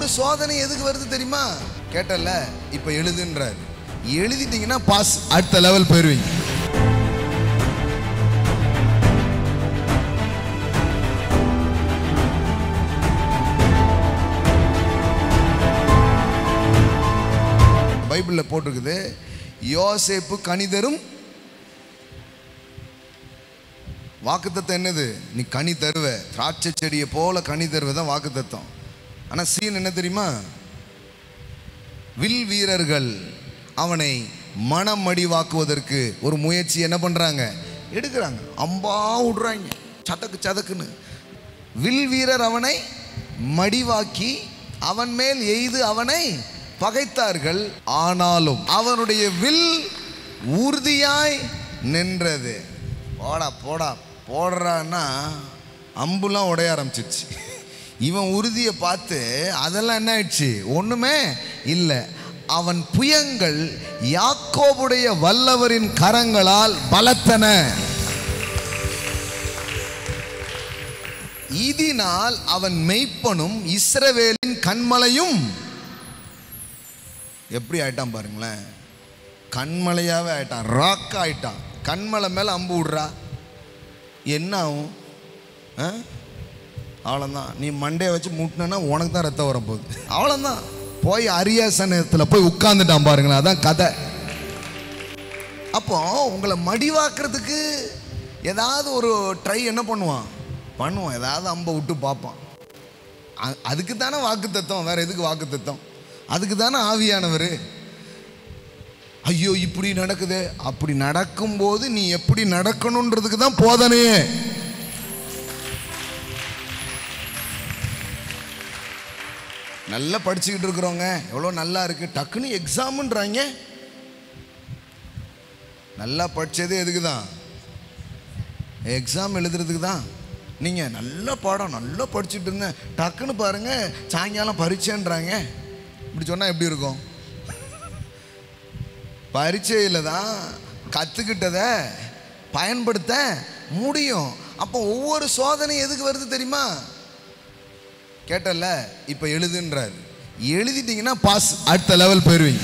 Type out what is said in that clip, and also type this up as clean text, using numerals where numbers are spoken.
ஒவ்வொரு சோதனை எதுக்கு வருது தெரியுமா? கேட்டல, இப்ப எழுதுன்றார். எழுதிட்டீங்கன்னா பாஸ், அடுத்த லெவல் போயிருவீங்க. பைபிள்ல போட்டிருக்குது, யோசேப்பு கனிதரும். வாக்குத்தத்தம் என்னது? நீ கனி தருவ, திராட்சை செடியை போல கனி தருவதான் வாக்குத்தத்தம். ஆனா சீன் என்ன தெரியுமா? வில் வீரர்கள் அவனை மனம் மடிவாக்குவதற்கு ஒரு முயற்சி என்ன பண்றாங்க? எடுக்கிறாங்க, அம்பா விடுறாங்க, சதக்கு சதக்குன்னு. வில் வீரர் அவனை மடிவாக்கி அவன் மேல் எய்து அவனை பகைத்தார்கள். ஆனாலும் அவனுடைய வில் உறுதியாய் நின்றது. போடா போடா போடுறான்னா அம்புலாம் உடைய ஆரம்பிச்சிருச்சு. இவன் உறுதியை பார்த்து அதெல்லாம் என்ன ஆயிடுச்சு? ஒண்ணுமே இல்லை. அவன் புயங்கள் யாக்கோபுடைய வல்லவரின் கரங்களால் பலத்தன. இதனால் அவன் மெய்ப்பனும் இஸ்ரவேலின் கண்மலையும் எப்படி ஆயிட்டான் பாருங்களேன். கண்மலையாவே ஆயிட்டான், ராக் ஆயிட்டான். கண்மலை மேல அம்பு விடுறா, என்ன ஆகும்? அவ்வளோதான். நீ மண்டையை வச்சு முட்டினா உனக்கு தான் ரத்தம் வரப்போகுது. அவ்வளோதான். போய் அரியாசனத்தில் போய் உட்கார்ந்துட்டான் பாருங்களேன். அதான் கதை. அப்போ உங்களை மடிவாக்குறதுக்கு ஏதாவது ஒரு ட்ரை என்ன பண்ணுவான்? ஏதாவது அம்பை விட்டு பார்ப்பான். அதுக்கு தானே வாக்குத்தத்தம். வேற எதுக்கு வாக்குத்தத்தம்? அதுக்கு தானே ஆவியானவர். ஐயோ இப்படி நடக்குது, அப்படி நடக்கும்போது நீ எப்படி நடக்கணுன்றதுக்கு தான் போதனையே. நல்லா படிச்சுக்கிட்டு இருக்கிறோங்க, எவ்வளோ நல்லா இருக்கு, டக்குன்னு எக்ஸாம்ன்றாங்க. நல்லா படிச்சதே எதுக்கு தான்? எக்ஸாம் எழுதுறதுக்கு தான். நீங்கள் நல்ல பாடம் நல்லா படிச்சுட்டு இருந்தேன், டக்குன்னு பாருங்க சாயங்காலம் பரீட்சைன்றாங்க. இப்படி சொன்னால் எப்படி இருக்கும்? பரீட்சையில் தான் கற்றுக்கிட்டதை பயன்படுத்த முடியும். அப்போ ஒவ்வொரு சோதனை எதுக்கு வருது தெரியுமா? கேட்டல, இப்போ எழுதுன்றார். எழுதிட்டீங்கன்னா பாஸ், அடுத்த லெவல் போயிருவீங்க.